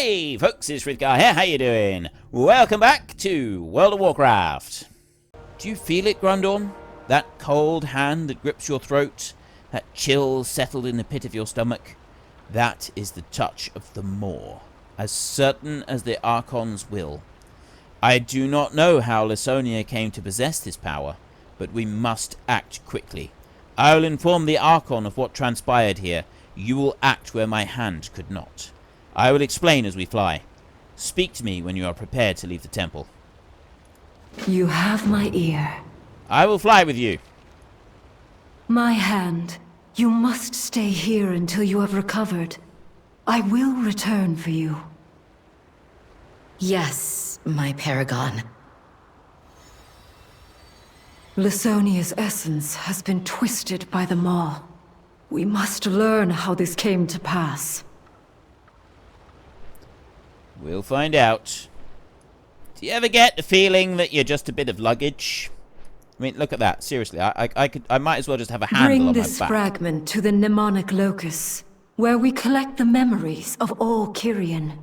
Hey folks, it's Frith Guardians here, how you doing? Welcome back to World of Warcraft. Do you feel it, Grundorn? That cold hand that grips your throat? That chill settled in the pit of your stomach? That is the touch of the Maw, as certain as the Archon's will. I do not know how Lysonia came to possess this power, but we must act quickly. I will inform the Archon of what transpired here. You will act where my hand could not. I will explain as we fly. Speak to me when you are prepared to leave the temple. You have my ear. I will fly with you. My hand. You must stay here until you have recovered. I will return for you. Yes, my paragon. Lysonia's essence has been twisted by the Maw. We must learn how this came to pass. We'll find out. Do you ever get the feeling that you're just a bit of luggage? I mean, look at that. Seriously, I might as well just have a handle Bring on my this back. fragment to the mnemonic locus, where we collect the memories of all Kyrian.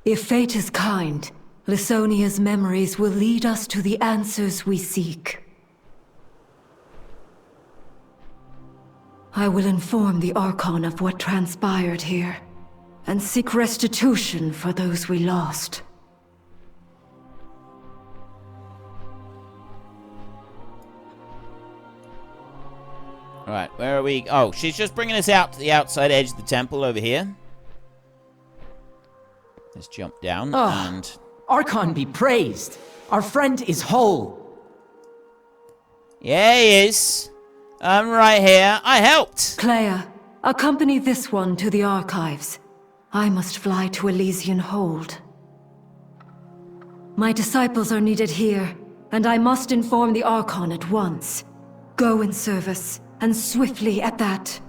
If fate is kind, Lysonia's memories will lead us to the answers we seek. I will inform the Archon of what transpired here, and seek restitution for those we lost. Alright, where are we? Oh, she's just bringing us out to the outside edge of the temple over here. Let's jump down and... Archon be praised! Our friend is whole! Yeah, he is. I'm right here. I helped. Clea, accompany this one to the archives. I must fly to Elysian Hold. My disciples are needed here, and I must inform the Archon at once. Go in service, and swiftly at that.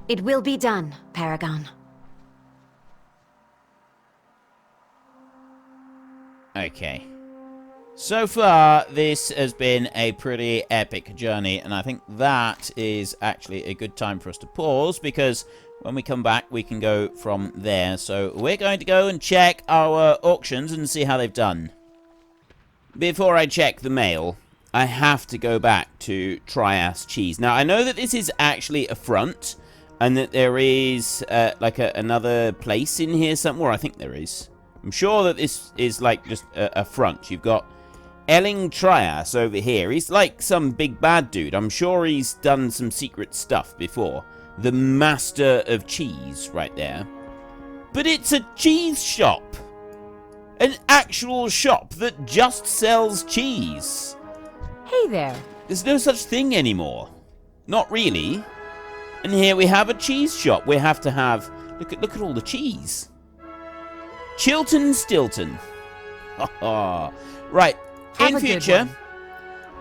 It will be done, Paragon. Okay. So far, this has been a pretty epic journey, and I think that is actually a good time for us to pause, because when we come back, we can go from there. So we're going to go and check our auctions and see how they've done. Before I check the mail, I have to go back to Trias Cheese. Now, I know that this is actually a front, and that there is like another place in here somewhere. I think there is. I'm sure that this is like just a front. You've got Elling Trias over here. He's like some big bad dude. I'm sure he's done some secret stuff before. The master of cheese right there. But it's a cheese shop. An actual shop that just sells cheese. Hey there. There's no such thing anymore. Not really. And here we have a cheese shop. We have to have... Look at all the cheese. Chilton Stilton. Right. In future,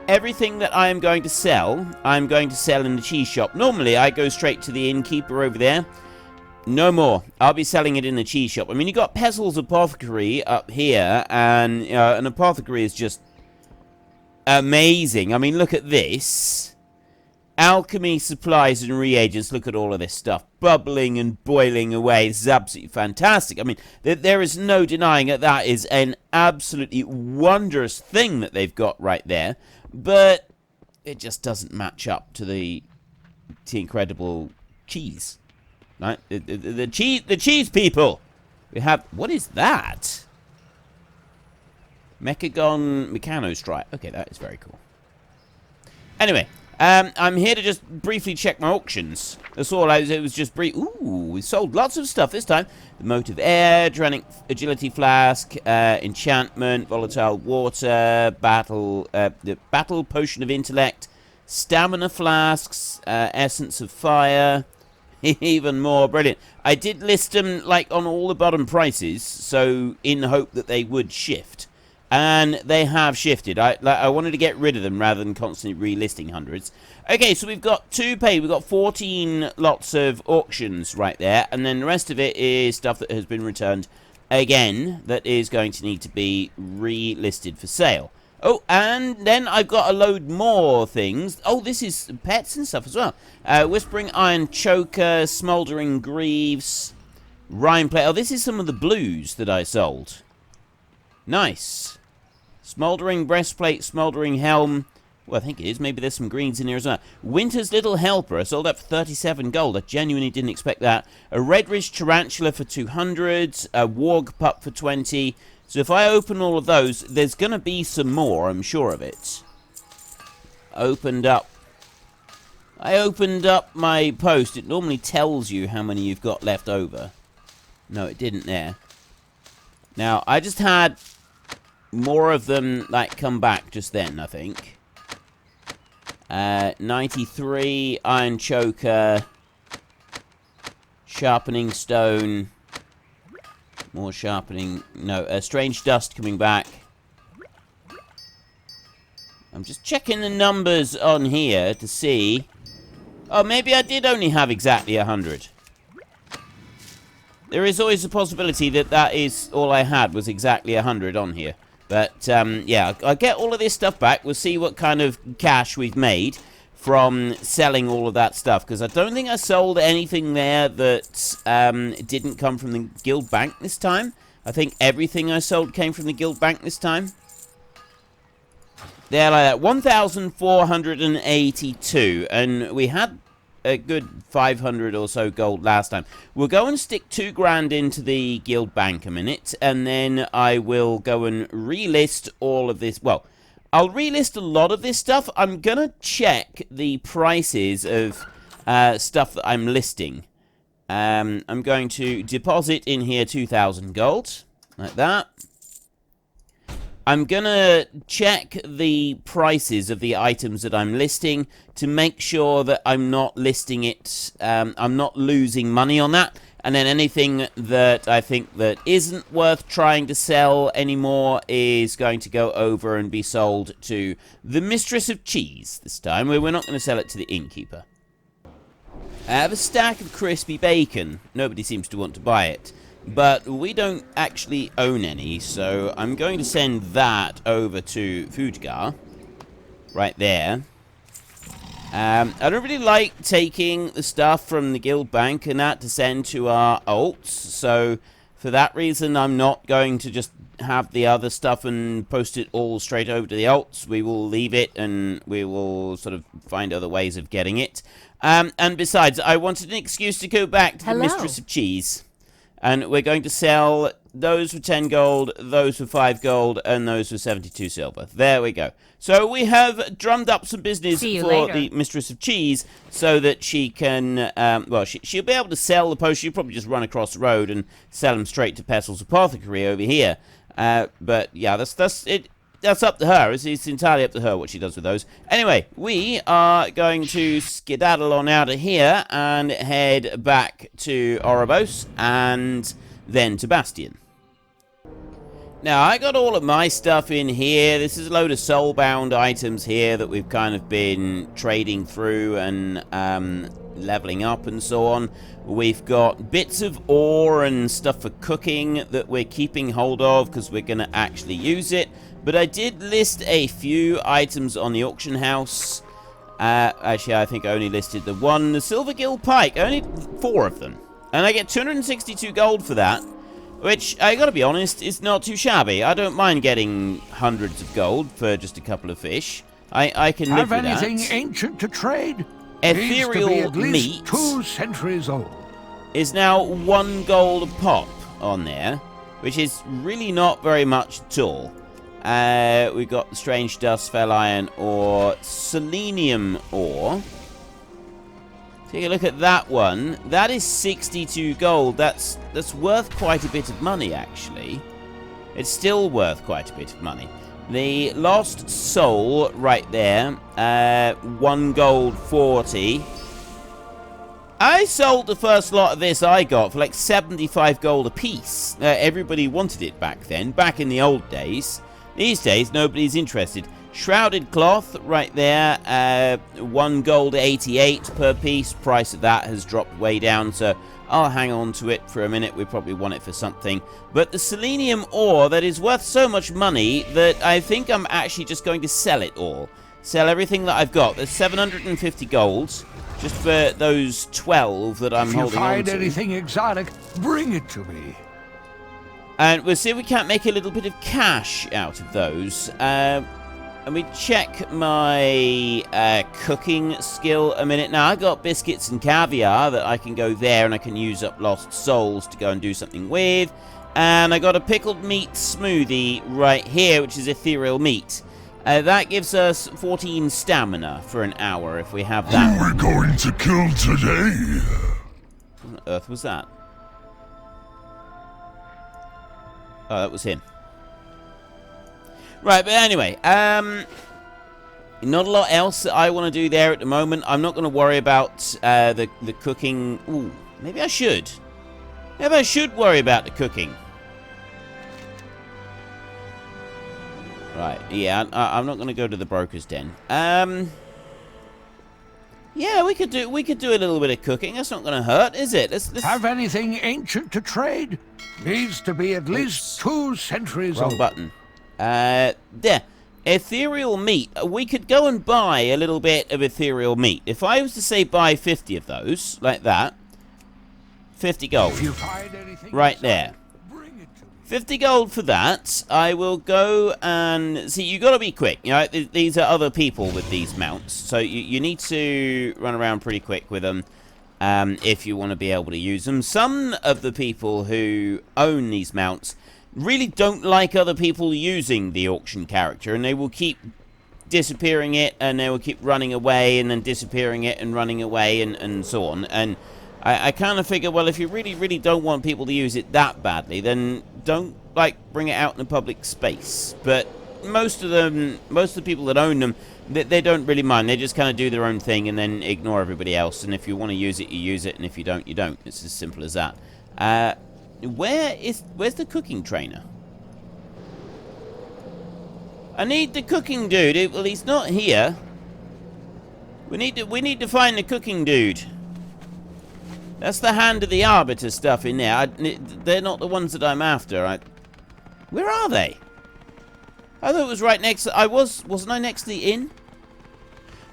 everything that I am going to sell, I'm going to sell in the cheese shop. Normally, I go straight to the innkeeper over there. No more. I'll be selling it in the cheese shop. I mean, you got Pessel's Apothecary up here, and an apothecary is just amazing. I mean, look at this. Alchemy, supplies, and reagents. Look at all of this stuff. Bubbling and boiling away. This is absolutely fantastic. I mean, there is no denying that that is an absolutely wondrous thing that they've got right there. But it just doesn't match up to the incredible cheese. Right? The cheese people. We have... What is that? Mechagon Mechano Strike. Okay, that is very cool. Anyway... I'm here to just briefly check my auctions. That's all it was just brief. Ooh, we sold lots of stuff this time. The Motive Air, Dranic Agility Flask, Enchantment, Volatile Water, the Battle Potion of Intellect, Stamina Flasks, Essence of Fire, even more. Brilliant. I did list them, like, on all the bottom prices, so in the hope that they would shift. And they have shifted. I wanted to get rid of them rather than constantly relisting hundreds. Okay, so we've got 2 paid. We've got 14 lots of auctions right there. And then the rest of it is stuff that has been returned again that is going to need to be relisted for sale. Oh, and then I've got a load more things. Oh, this is pets and stuff as well. Whispering Iron Choker, Smouldering Greaves, Rhyme Plate. Oh, this is some of the blues that I sold. Nice. Smouldering Breastplate, Smouldering Helm. Well, I think it is. Maybe there's some greens in here as well. Winter's Little Helper. I sold that for 37 gold. I genuinely didn't expect that. A Redridge Tarantula for 200. A Warg Pup for 20. So if I open all of those, there's going to be some more, I'm sure of it. Opened up. I opened up my post. It normally tells you how many you've got left over. No, it didn't there. Now, I just had more of them, like, come back just then, I think. 93, Iron Choker, Sharpening Stone, more sharpening, no, Strange Dust coming back. I'm just checking the numbers on here to see. Oh, maybe I did only have exactly 100. There is always a possibility that that is all I had, was exactly 100 on here. But, yeah, I'll get all of this stuff back. We'll see what kind of cash we've made from selling all of that stuff. Because I don't think I sold anything there that didn't come from the guild bank this time. I think everything I sold came from the guild bank this time. There, like that. 1,482. And we had a good 500 or so gold last time. We'll go and stick 2 grand into the guild bank a minute, and then I will go and relist all of this. Well, I'll relist a lot of this stuff. I'm gonna check the prices of stuff that I'm listing. I'm going to deposit in here 2,000 gold, like that. I'm gonna check the prices of the items that I'm listing to make sure that I'm not listing it, I'm not losing money on that. And then anything that I think that isn't worth trying to sell anymore is going to go over and be sold to the Mistress of Cheese this time. We're not going to sell it to the innkeeper. I have a stack of crispy bacon. Nobody seems to want to buy it. But we don't actually own any, so I'm going to send that over to Foodgar. Right there. I don't really like taking the stuff from the guild bank and that to send to our alts, so for that reason I'm not going to just have the other stuff and post it all straight over to the alts. We will leave it and we will sort of find other ways of getting it. And besides, I wanted an excuse to go back to the Mistress of Cheese. And we're going to sell those for 10 gold, those for 5 gold, and those for 72 silver. There we go. So we have drummed up some business for the Mistress of Cheese so that she can, well, she'll be able to sell the post. She'll probably just run across the road and sell them straight to Pestil's Apothecary over here. But, yeah, that's it. That's up to her. It's entirely up to her what she does with those. Anyway, we are going to skedaddle on out of here and head back to Oribos and then to Bastion. Now, I got all of my stuff in here. This is a load of soulbound items here that we've kind of been trading through and leveling up and so on. We've got bits of ore and stuff for cooking that we're keeping hold of because we're going to actually use it. But I did list a few items on the auction house. Actually, I think I only listed the one. The Silver Gill Pike. Only 4 of them. And I get 262 gold for that. Which, I gotta be honest, is not too shabby. I don't mind getting hundreds of gold for just a couple of fish. I can live with that. Have anything ancient to trade? Ethereal Needs to be at least meat 2 centuries old. Is now 1 gold a pop on there. Which is really not very much at all. We've got the Strange Dust, Fell Iron Ore, Selenium Ore. Take a look at that one. That is 62 gold. That's worth quite a bit of money, actually. It's still worth quite a bit of money. The Lost Soul, right there, 1 gold 40. I sold the first lot of this I got for like 75 gold a piece. Everybody wanted it back then, back in the old days. These days, nobody's interested. Shrouded cloth right there, 1 gold 88 per piece. Price of that has dropped way down, so I'll hang on to it for a minute. We probably want it for something. But the selenium ore, that is worth so much money that I think I'm actually just going to sell it all. Sell everything that I've got. There's 750 golds just for those 12 that I'm holding on to. If you find anything exotic, bring it to me. And we'll see if we can't make a little bit of cash out of those. Let me check my cooking skill a minute. Now, I got biscuits and caviar that I can go there and I can use up lost souls to go and do something with. And I got a pickled meat smoothie right here, which is ethereal meat. That gives us 14 stamina for an hour if we have that. Who are we going to kill today? What on earth was that? Oh, that was him. Right, but anyway, not a lot else that I want to do there at the moment. I'm not going to worry about the cooking. Ooh, maybe I should. Maybe I should worry about the cooking. Right, yeah, I'm not going to go to the broker's den. Yeah, we could do a little bit of cooking. That's not going to hurt, is it? Let's Have anything ancient to trade? Needs to be at least 2 centuries Wrong old. button. There. Ethereal meat. We could go and buy a little bit of ethereal meat. If I was to say buy 50 of those, like that, 50 gold. If you find anything Right exotic, there. bring it to me. 50 gold for that. I will go and... See, you got to be quick. You know, these are other people with these mounts. So you need to run around pretty quick with them if you want to be able to use them. Some of the people who own these mounts really don't like other people using the auction character, and they will keep disappearing it, and they will keep running away, and then disappearing it, and running away, and so on. And I kind of figure, well, if you really, really don't want people to use it that badly, then don't, like, bring it out in a public space. But most of the people that own them, they don't really mind. They just kind of do their own thing and then ignore everybody else. And if you want to use it, you use it, and if you don't, you don't. It's as simple as that. Where's the cooking trainer? I need the cooking dude. Well, he's not here. We need to find the cooking dude. That's the Hand of the Arbiter stuff in there. They're not the ones that I'm after. Where are they? I thought it was right next to... Wasn't I next to the inn?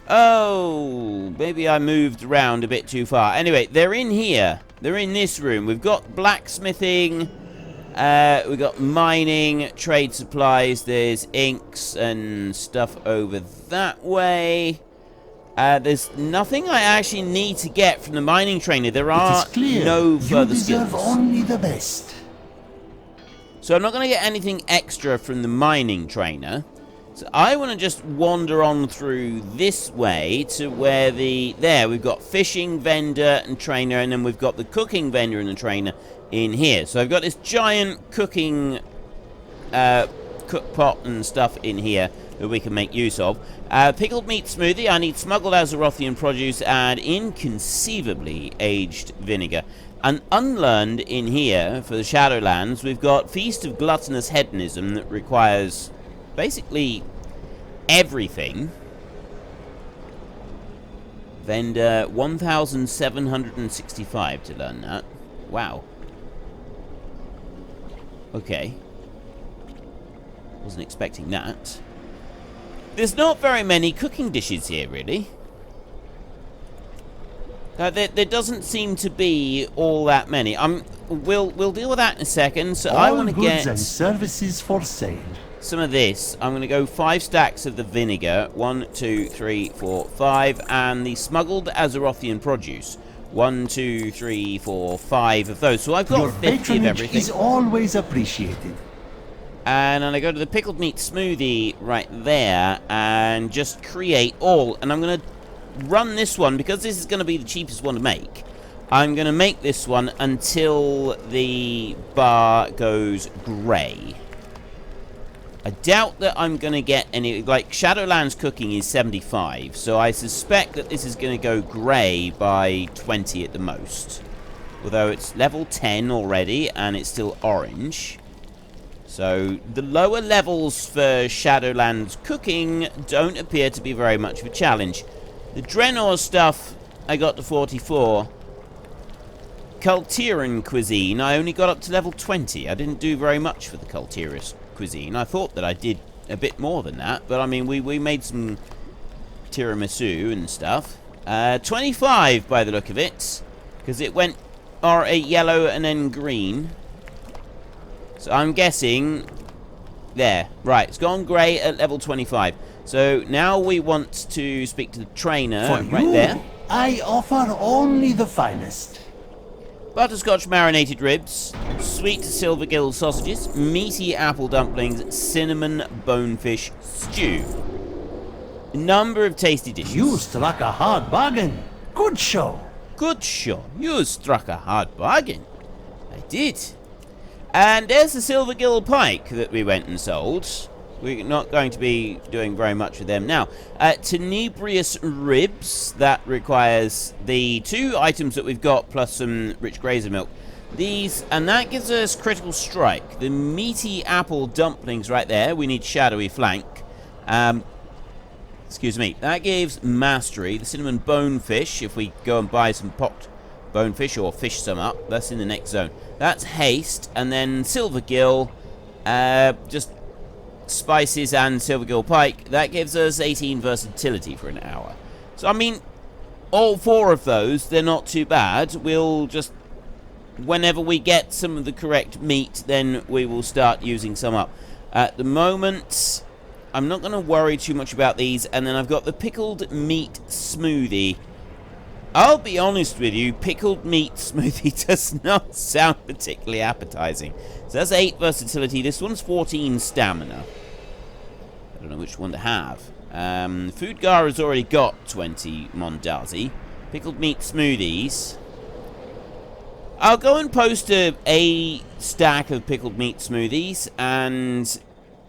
Oh, maybe I moved around a bit too far. Anyway, they're in here. They're in this room. We've got blacksmithing. We've got mining, trade supplies. There's inks and stuff over that way. There's nothing I actually need to get from the mining trainer. There are no further skills. Only the best. So I'm not going to get anything extra from the mining trainer. So I want to just wander on through this way to where there we've got fishing vendor and trainer, and then we've got the cooking vendor and the trainer in here. So I've got this giant cooking cook pot and stuff in here that we can make use of. Pickled meat smoothie. I need smuggled Azerothian produce and inconceivably aged vinegar. And unlearned in here for the Shadowlands, we've got Feast of Gluttonous Hedonism that requires basically everything. Vendor 1,765 to learn that. Wow. Okay. Wasn't expecting that. There's not very many cooking dishes here, really. There doesn't seem to be all that many. We'll deal with that in a second. So I want to get and services for sale. some of this. I'm going to go 5 stacks of the vinegar. 1, 2, 3, 4, 5. And the smuggled Azerothian produce. 1, 2, 3, 4, 5 of those. So I've got Your 50 of patronage everything. is always appreciated. And then I go to the pickled meat smoothie right there and just create all. And I'm going to run this one because this is going to be the cheapest one to make. I'm going to make this one until the bar goes grey. I doubt that I'm going to get any... Like, Shadowlands cooking is 75, so I suspect that this is going to go grey by 20 at the most. Although it's level 10 already, and it's still orange. So the lower levels for Shadowlands cooking don't appear to be very much of a challenge. The Draenor stuff, I got to 44. Cultiran cuisine, I only got up to level 20. I didn't do very much for the Cultiris cuisine. I thought that I did a bit more than that, but I mean, we made some tiramisu and stuff. 25 by the look of it, because it went R8 yellow and then green. So I'm guessing there. Right, it's gone grey at level 25. So now we want to speak to the trainer right there. I offer only the finest. Butterscotch marinated ribs, sweet silvergill sausages, meaty apple dumplings, cinnamon bonefish stew. A number of tasty dishes. You struck a hard bargain. Good show. Good show. You struck a hard bargain. I did. And there's the silvergill pike that we went and sold. We're not going to be doing very much with them now. Tenebrious ribs, that requires the 2 items that we've got plus some rich grazer milk. These, and that gives us critical strike. The meaty apple dumplings right there, we need shadowy flank. Excuse me, that gives mastery. The cinnamon bonefish, if we go and buy some popped bonefish or fish some up, that's in the next zone. That's haste, and then silvergill, just spices and silvergill pike, that gives us 18 versatility for an hour. So I mean, all 4 of those, they're not too bad. We'll just, whenever we get some of the correct meat, then we will start using some up. At the moment, I'm not going to worry too much about these. And then I've got the pickled meat smoothie. I'll be honest with you, pickled meat smoothie does not sound particularly appetizing. So that's 8 versatility. This one's 14 stamina. I don't know which one to have. Foodgar has already got 20 Mondazi. Pickled meat smoothies. I'll go and post a stack of pickled meat smoothies, and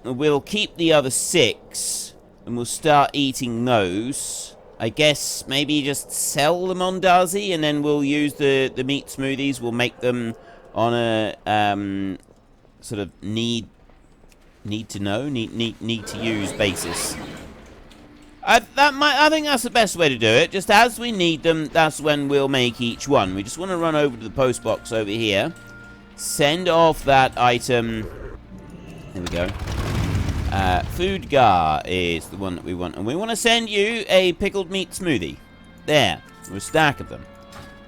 we'll keep the other 6, and we'll start eating those. I guess maybe just sell the Mondazi, and then we'll use the meat smoothies. We'll make them on a sort of need to use basis. I think that's the best way to do it. Just as we need them, that's when we'll make each one. We just want to run over to the post box over here, send off that item. There we go. Foodgar is the one that we want, and we want to send you a pickled meat smoothie. There, a stack of them.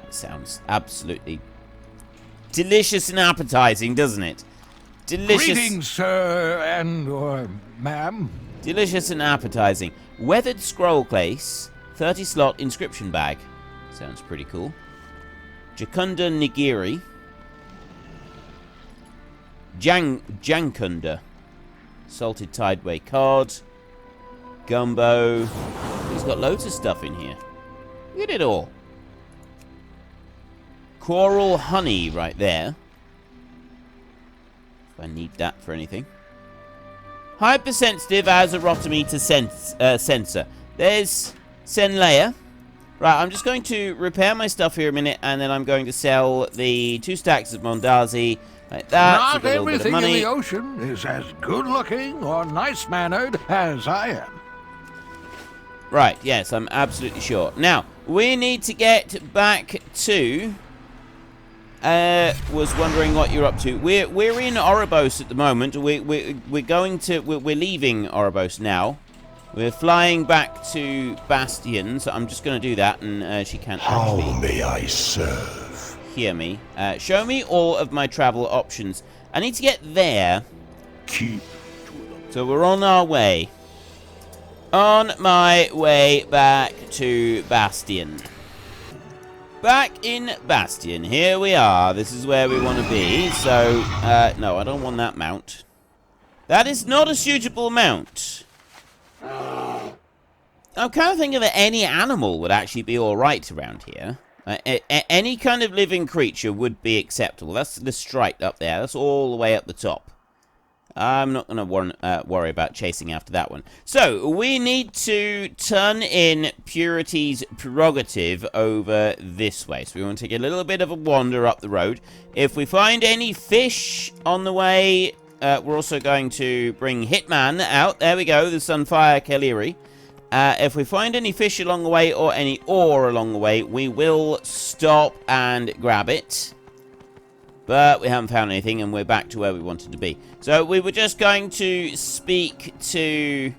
That sounds absolutely delicious and appetizing, doesn't it? Delicious. Greetings, sir, and ma'am. Delicious and appetizing. Weathered scroll case, 30-slot inscription bag. Sounds pretty cool. Jakunda nigiri. Jankunda. Salted tideway cod. Gumbo. He's got loads of stuff in here. Look at it all. Coral honey right there. If I need that for anything. Hypersensitive azerotometer sensor. There's Senleia. Right, I'm just going to repair my stuff here a minute, and then I'm going to sell the 2 stacks of Mondazi. Like that. Not everything in the ocean is as good-looking or nice-mannered as I am. Right, yes, I'm absolutely sure. Now, we need to get back to... was wondering what you're up to. We're in Oribos at the moment. We're leaving Oribos now. We're flying back to Bastion, so I'm just going to do that, and she can't actually... How may I serve? Hear me. Show me all of my travel options. I need to get there. Keep. So we're on our way. On my way back to Bastion. Back in Bastion. Here we are. This is where we want to be. So, no, I don't want that mount. That is not a suitable mount. I'm kind of thinking that any animal would actually be alright around here. Any kind of living creature would be acceptable. That's the strike up there. That's all the way up the top. I'm not going to worry about chasing after that one. So, we need to turn in Purity's prerogative over this way. So, we want to take a little bit of a wander up the road. If we find any fish on the way, we're also going to bring Hitman out. There we go, the Sunfire Kaleri. If we find any fish along the way or any ore along the way, we will stop and grab it. But we haven't found anything, and we're back to where we wanted to be. So we were just going to speak to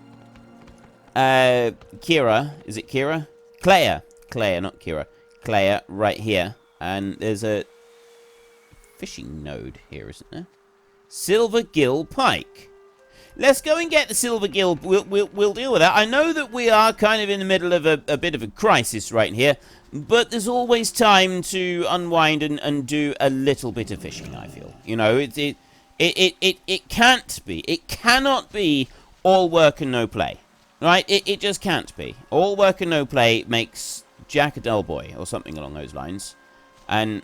Kira. Is it Kira? Clea. Clea, not Kira. Clea, right here. And there's a fishing node here, isn't there? Silver Gill Pike. Let's go and get the Silver Gill. We'll deal with that. I know that we are kind of in the middle of a bit of a crisis right here, but there's always time to unwind and do a little bit of fishing, I feel. You know, it can't be. It cannot be all work and no play. Right? It just can't be. All work and no play makes Jack a dull boy, or something along those lines. And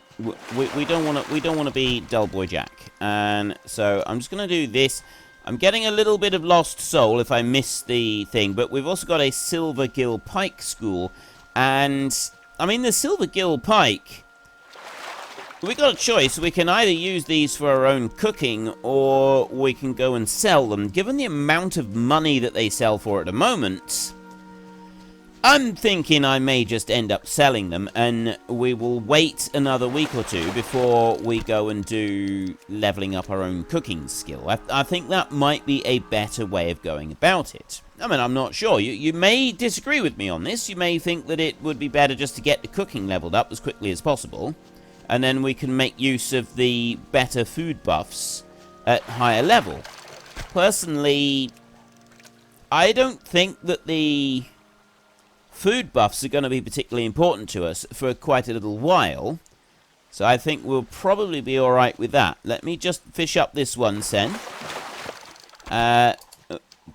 we don't want to be dull boy Jack. And so I'm just going to do this. I'm getting a little bit of lost soul if I miss the thing, but we've also got a Silver Gill Pike school, and I mean the Silver Gill Pike, we got a choice. We can either use these for our own cooking, or we can go and sell them. Given the amount of money that they sell for at the moment, I'm thinking I may just end up selling them, and we will wait another week or two before we go and do leveling up our own cooking skill. I think that might be a better way of going about it. I mean, I'm not sure. You may disagree with me on this. You may think that it would be better just to get the cooking leveled up as quickly as possible, and then we can make use of the better food buffs at higher level. Personally, I don't think that the food buffs are going to be particularly important to us for quite a little while. So I think we'll probably be alright with that. Let me just fish up this one, Sen.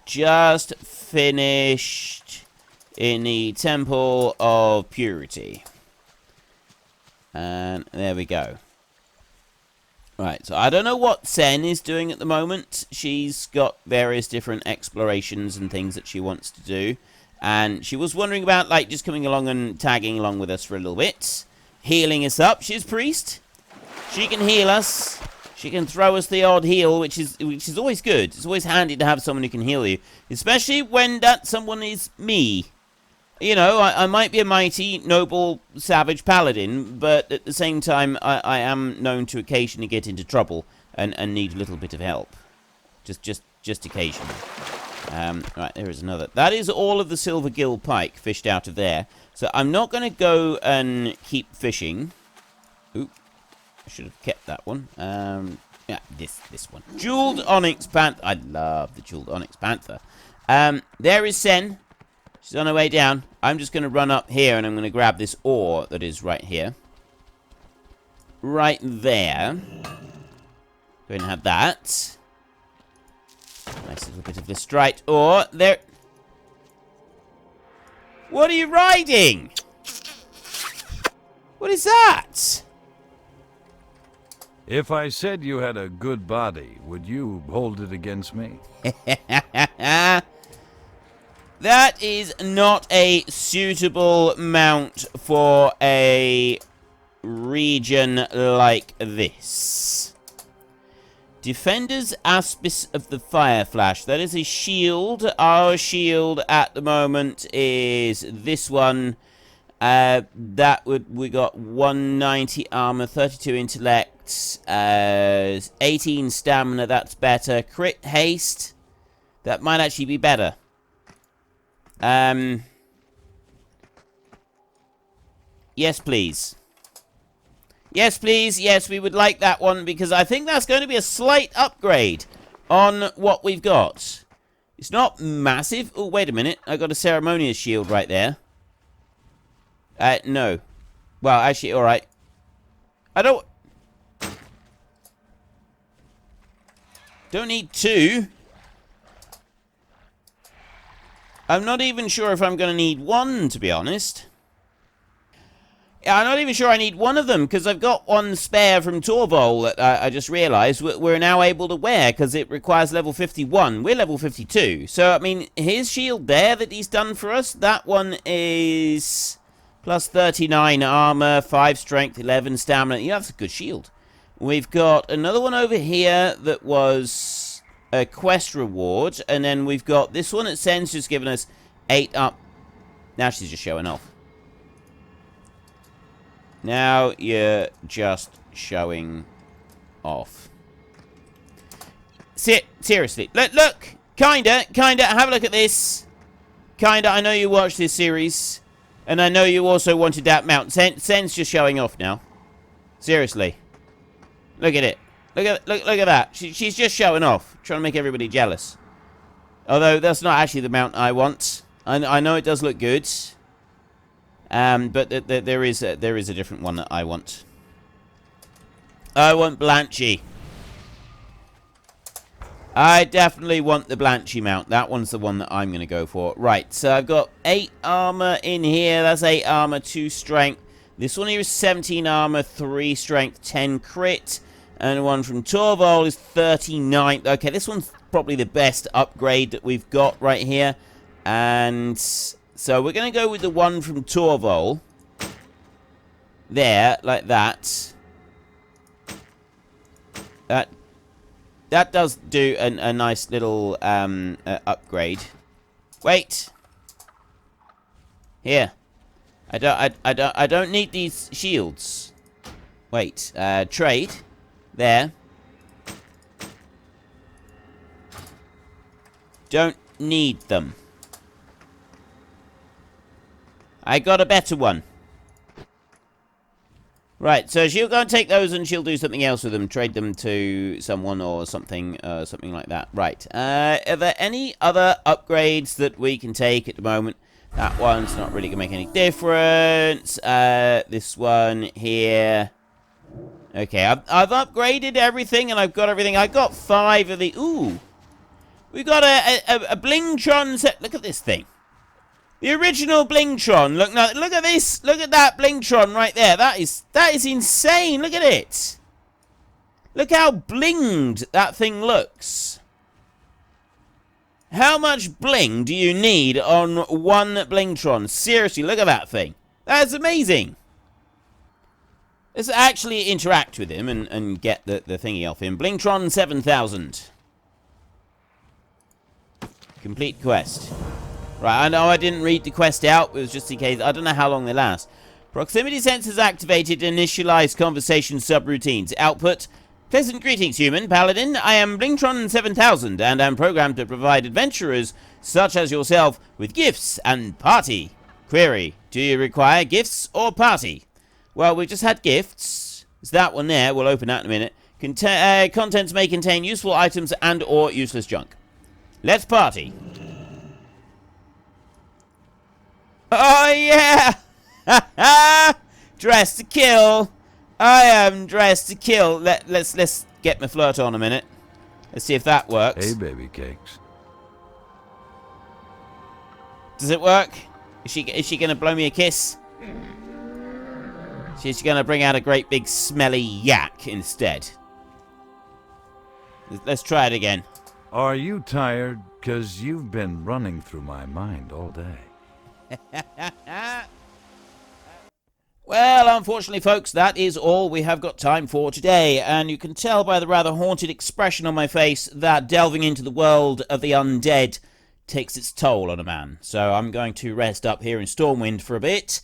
Just finished in the Temple of Purity. And there we go. Right, so I don't know what Sen is doing at the moment. She's got various different explorations and things that she wants to do. And she was wondering about, like, just coming along and tagging along with us for a little bit. Healing us up. She's priest. She can heal us. She can throw us the odd heal, which is always good. It's always handy to have someone who can heal you. Especially when that someone is me. You know, I might be a mighty, noble, savage paladin, but at the same time, I am known to occasionally get into trouble and need a little bit of help. Just occasionally. Right, there is another. That is all of the Silver Gill Pike fished out of there. So I'm not going to go and keep fishing. Oop. I should have kept that one. Yeah, this one. Jeweled Onyx Panther. I love the Jeweled Onyx Panther. There is Sen. She's on her way down. I'm just going to run up here and I'm going to grab this ore that is right here. Right there. Go ahead and have that. Nice little bit of Listrite ore. There. What are you riding? What is that? If I said you had a good body, would you hold it against me? That is not a suitable mount for a region like this. Defender's Aspis of the Fire Flash. That is a shield. Our shield at the moment is this one. We got 190 armor, 32 intellect, 18 stamina. That's better. Crit haste. That might actually be better. Yes, please. Yes, please. Yes, we would like that one because I think that's going to be a slight upgrade on what we've got. It's not massive. Oh, wait a minute. I got a ceremonious shield right there. No. Well, actually, all right. I don't need two. I'm not even sure if I'm going to need one, to be honest. I'm not even sure I need one of them, because I've got one spare from Torvol that I just realised we're now able to wear, because it requires level 51. We're level 52. So, I mean, his shield there that he's done for us, that one is plus 39 armour, 5 strength, 11 stamina. Yeah, that's a good shield. We've got another one over here that was quest reward. And then we've got this one that Sen's just given us 8 up. Now she's just showing off. Now you're just showing off. Seriously. Look. Kinda. Have a look at this. Kinda. I know you watched this series. And I know you also wanted that mount. Sen's just showing off now. Seriously. Look at it. Look at that. She's just showing off. Trying to make everybody jealous. Although, that's not actually the mount I want. I know it does look good. But there is a different one that I want. I want Blanchy. I definitely want the Blanchy mount. That one's the one that I'm going to go for. Right, so I've got 8 armor in here. That's 8 armor, 2 strength. This one here is 17 armor, 3 strength, 10 crit. And one from Torvald is 39. Okay, this one's probably the best upgrade that we've got right here. And so we're going to go with the one from Torvald. There, like that. That does do a nice little upgrade. Wait. Here. I don't need these shields. Wait. Trade. There. Don't need them. I got a better one. Right, so she'll go and take those and she'll do something else with them. Trade them to someone or something, something like that. Right, are there any other upgrades that we can take at the moment? That one's not really going to make any difference. This one here. Okay, I've upgraded everything and I've got everything. I got 5 of the... Ooh! We got a Blingtron set. Look at this thing. The original Blingtron. Look at this. Look at that Blingtron right there. That is insane. Look at it. Look how blinged that thing looks. How much bling do you need on one Blingtron? Seriously, look at that thing. That's amazing. Let's actually interact with him and get the thingy off him. Blingtron 7000. Complete quest. Right, I know I didn't read the quest out. It was just in case. I don't know how long they last. Proximity sensors activated. Initialize conversation subroutines. Output. Pleasant greetings, human. Paladin. I am Blingtron 7000 and am programmed to provide adventurers such as yourself with gifts and party. Query. Do you require gifts or party? Well, we just had gifts. It's that one there. We'll open that in a minute. Contents may contain useful items and or useless junk. Let's party. Oh, yeah! Dressed to kill. I am dressed to kill. Let's get my flirt on a minute. Let's see if that works. Hey, baby cakes. Does it work? Is she going to blow me a kiss? She's going to bring out a great big smelly yak instead. Let's try it again. Are you tired? 'Cause you've been running through my mind all day. Well, unfortunately, folks, that is all we have got time for today. And you can tell by the rather haunted expression on my face that delving into the world of the undead takes its toll on a man. So I'm going to rest up here in Stormwind for a bit.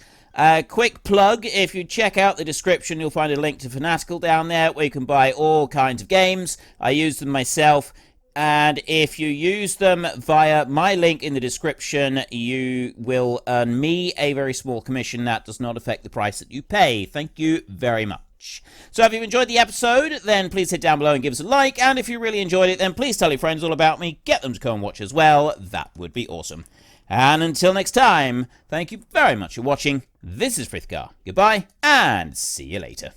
Quick plug, if you check out the description, you'll find a link to Fanatical down there where you can buy all kinds of games. I use them myself. And if you use them via my link in the description, you will earn me a very small commission. That does not affect the price that you pay. Thank you very much. So if you enjoyed the episode, then please hit down below and give us a like. And if you really enjoyed it, then please tell your friends all about me. Get them to come and watch as well. That would be awesome. And until next time, thank you very much for watching. This is Frith Guardians. Goodbye, and see you later.